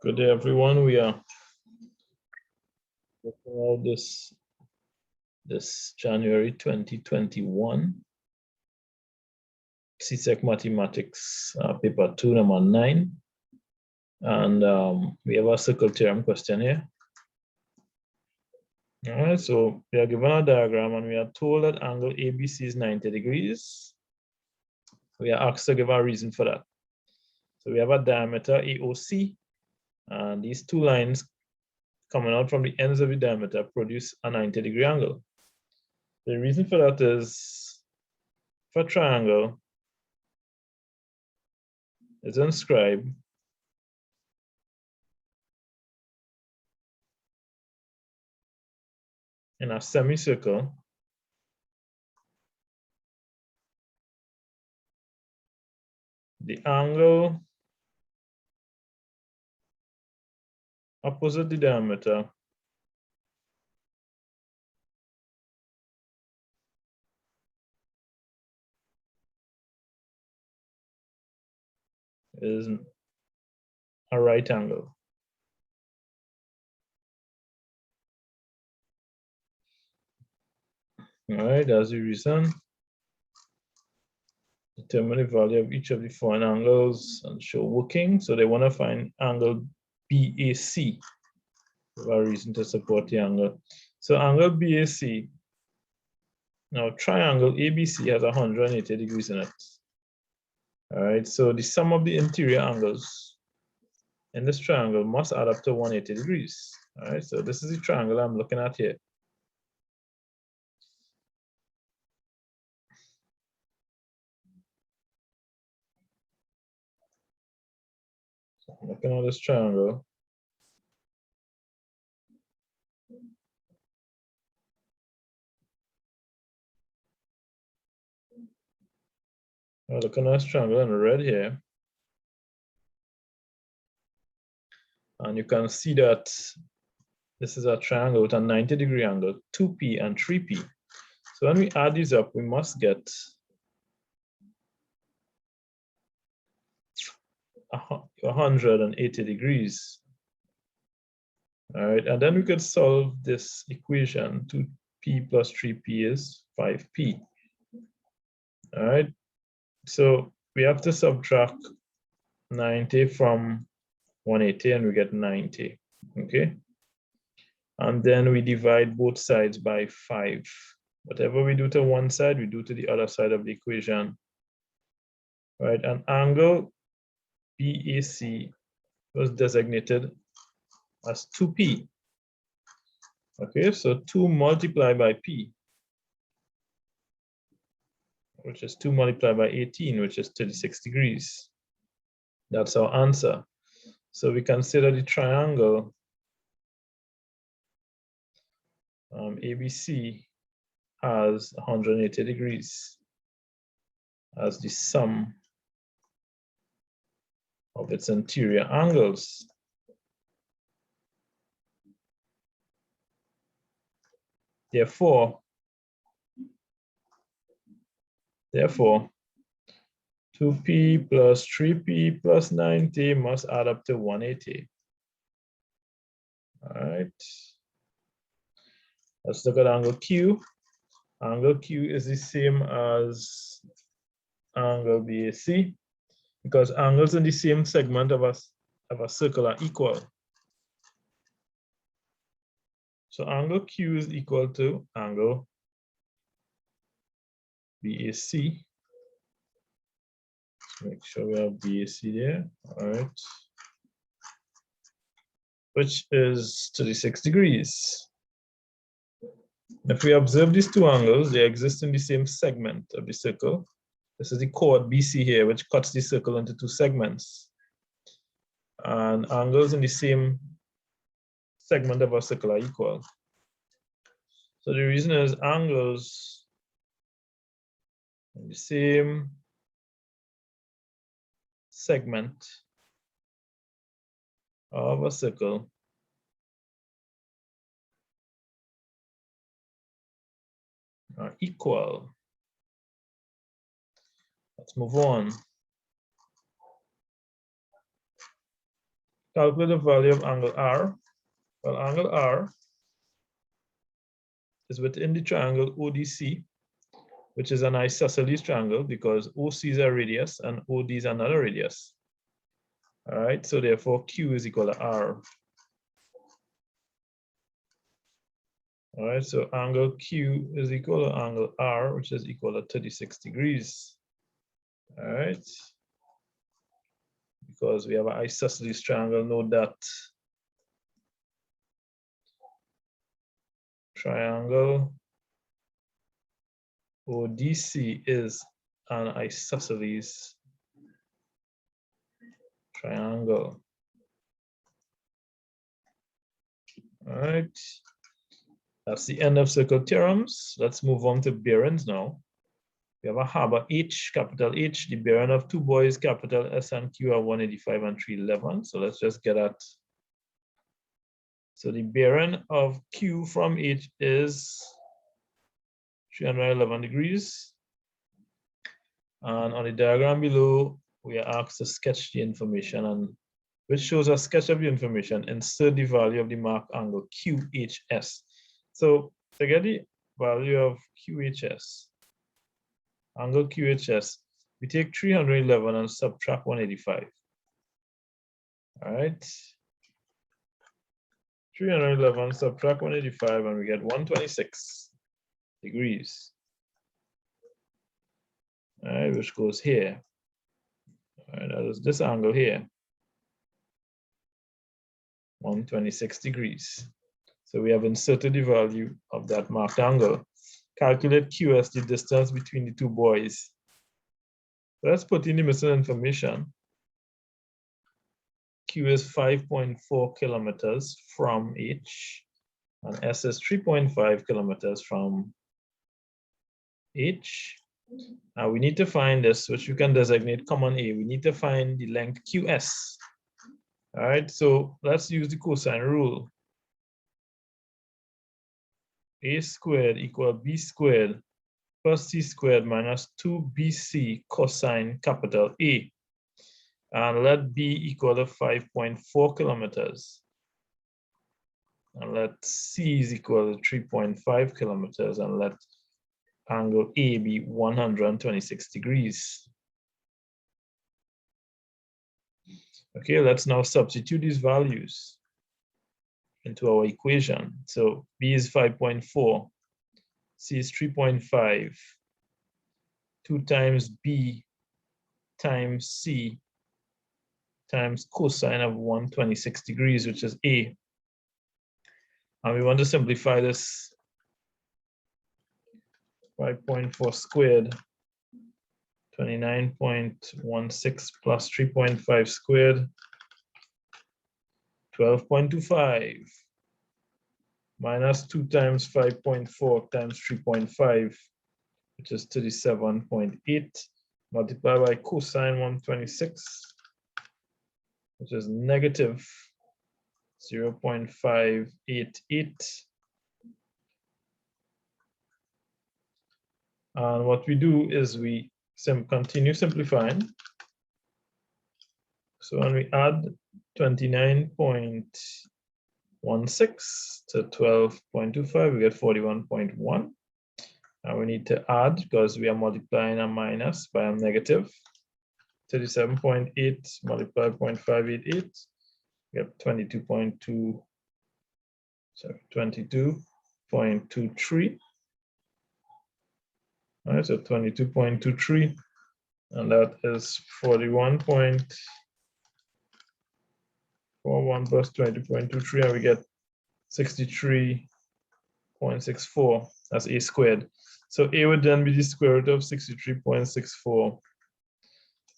Good day, everyone. We are looking at this January 2021 CSEC Mathematics paper 2, number 9. And we have a circle theorem question here. All right, so we are given a diagram and we are told that angle ABC is 90 degrees. We are asked to give a reason for that. So we have a diameter AOC, and these two lines coming out from the ends of the diameter produce a 90-degree angle. The reason for that is, for a triangle, it's inscribed in a semicircle the angle opposite the diameter is a right angle. All right, that's the reason. Determine the value of each of the foreign angles and show working. So they want to find angle BAC. A reason to support the angle. So angle BAC, now triangle ABC has 180 degrees in it. All right, so the sum of the interior angles in this triangle must add up to 180 degrees. All right, so this is the triangle I'm looking at here. So I'm looking at this triangle. I'm looking at this triangle in red here. And you can see that this is a triangle with a 90-degree angle, 2P and 3P. So when we add these up, we must get 180 degrees. All right, and then we could solve this equation. 2P plus 3P is 5P. All right, so we have to subtract 90 from 180 and we get 90, okay? And then we divide both sides by 5. Whatever we do to one side, we do to the other side of the equation. Right, an angle BAC was designated as 2P. Okay, so 2 multiplied by P, which is 2 multiplied by 18, which is 36 degrees. That's our answer. So we consider the triangle ABC has 180 degrees as the sum of its interior angles. Therefore, 2P plus 3P plus 90 must add up to 180. All right. Let's look at angle Q. Angle Q is the same as angle BAC because angles in the same segment of a circle are equal. So angle Q is equal to angle BAC. Make sure we have BAC there. All right. Which is 36 degrees. If we observe these two angles, they exist in the same segment of the circle. This is the chord BC here, which cuts the circle into 2 segments. And angles in the same segment of a circle are equal. So the reason is angles in the same segment of a circle are equal. Let's move on. Calculate the value of angle R. Well, angle R is within the triangle ODC, which is an isosceles triangle because OC is a radius and OD is another radius. All right, so therefore Q is equal to R. All right, so angle Q is equal to angle R, which is equal to 36 degrees. All right, because we have an isosceles triangle, note that triangle ODC is an isosceles triangle. All right, that's the end of circle theorems. Let's move on to bearings now. We have a harbor H, capital H. The bearing of two buoys, capital S and Q, are 185 and 311. So let's just get at. So the bearing of Q from H is 311 degrees. And on the diagram below, we are asked to sketch the information, and which shows a sketch of the information. Insert the value of the marked angle QHS. So to get the value of QHS, angle QHS, we take 311 and subtract 185. All right. 311 subtract 185 and we get 126 degrees. All right, which goes here. All right, that is this angle here. 126 degrees. So we have inserted the value of that marked angle. Calculate QS, the distance between the two buoys. So let's put in the missing information. Q is 5.4 kilometers from H, and S is 3.5 kilometers from H. Now we need to find this, which you can designate common A. We need to find the length QS. All right, so let's use the cosine rule. A squared equal B squared plus C squared minus 2BC cosine capital A. And let B equal to 5.4 kilometers. And let C is equal to 3.5 kilometers. And let angle A be 126 degrees. Okay, let's now substitute these values into our equation. So B is 5.4, C is 3.5, 2 times B times C times cosine of 126 degrees, which is A. And we want to simplify this. 5.4 squared, 29.16 plus 3.5 squared, 12.25 minus 2 times 5.4 times 3.5, which is 37.8, multiplied by cosine 126, which is negative 0.588. And what we do is we continue simplifying. So when we add 29.16 to 12.25, we get 41.1. And we need to add, because we are multiplying a minus by a negative, 37.8 multiplied 0.588, we get 22.23. All right, so 22.23, and that is 41.41 plus 20.23, and we get 63.64. That's A squared. So A would then be the square root of 63.64. So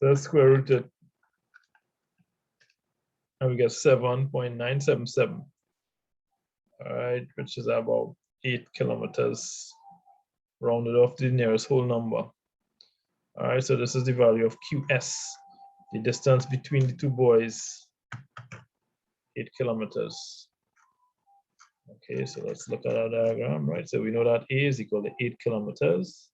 let's square root it, and we get 7.977. All right, which is about 8 kilometers. Rounded off to the nearest whole number. All right, so this is the value of QS, the distance between the two buoys, 8 kilometers. Okay, so let's look at our diagram, right? So we know that A is equal to 8 kilometers.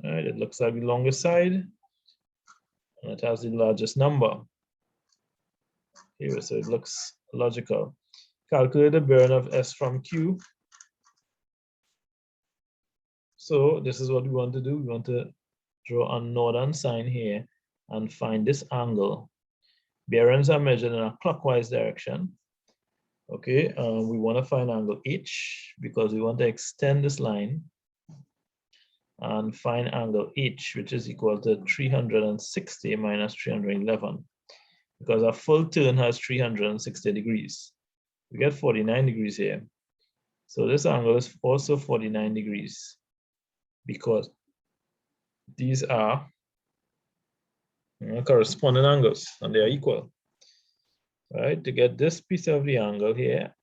All right, it looks like the longest side, and it has the largest number. here, so it looks logical. Calculate the bearing of S from Q. So this is what we want to do. We want to draw a northern sign here and find this angle. Bearings are measured in a clockwise direction. Okay, we want to find angle H because we want to extend this line and find angle H, which is equal to 360 minus 311, because a full turn has 360 degrees. We get 49 degrees here. So this angle is also 49 degrees because these are corresponding angles and they are equal. Right, to get this piece of the angle here,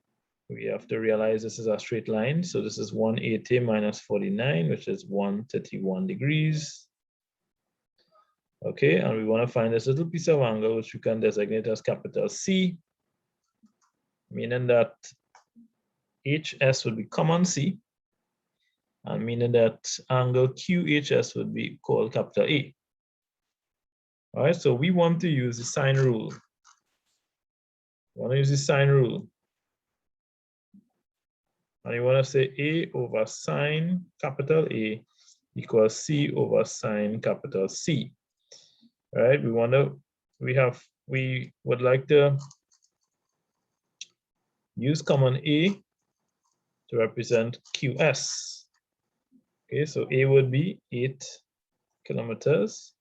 we have to realize this is a straight line. So this is 180 minus 49, which is 131 degrees. Okay, and we want to find this little piece of angle, which we can designate as capital C, meaning that HS would be common C, and meaning that angle QHS would be called capital A. All right, so we want to use the sine rule. We want to use the sine rule. And you want to say A over sine capital A equals C over sine capital C. All right, we would like to use common A to represent QS. Okay, so A would be 8 kilometers.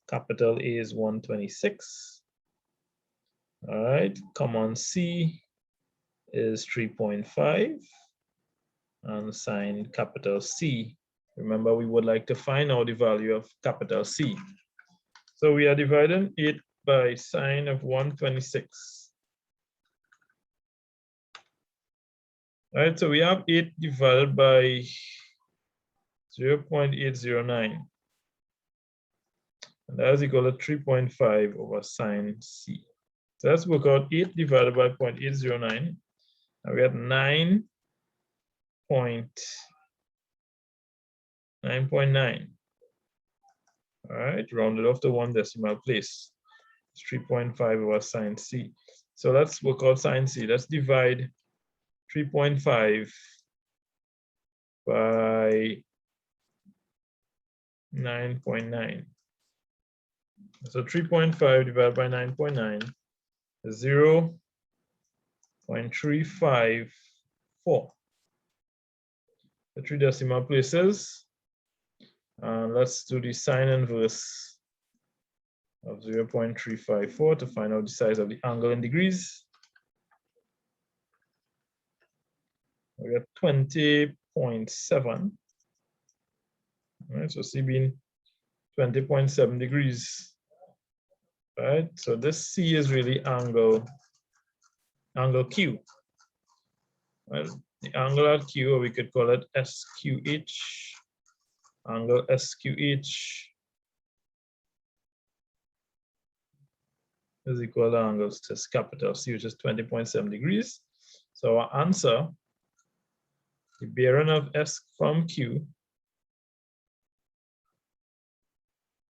Capital A is 126. All right, common C is 3.5. And sine capital C. Remember, we would like to find out the value of capital C. So we are dividing 8 by sine of 126. All right, so we have 8 divided by 0.809. And that is equal to 3.5 over sine C. So let's work out 8 divided by 0.809. And we have 9.9. All right, rounded off to 1 decimal place. It's 3.5 over sine C. So let's work out sine C. Let's divide 3.5 by 9.9. So 3.5 divided by 9.9 is 0.354. The 3 decimal places. Let's do the sine inverse of 0.354 to find out the size of the angle in degrees. We got 20.7. All right, so C being 20.7 degrees. All right, so this C is really angle Q. Well, the angle at Q, or we could call it SQH. Angle SQH is equal to angle capital C, which is 20.7 degrees. So our answer, the bearing of S from Q,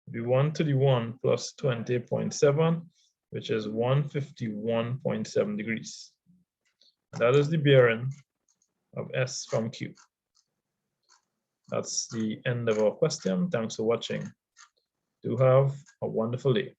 will be 1 to the 1 plus 20.7, which is 151.7 degrees. That is the bearing of S from Q. That's the end of our question. Thanks for watching. Do have a wonderful day.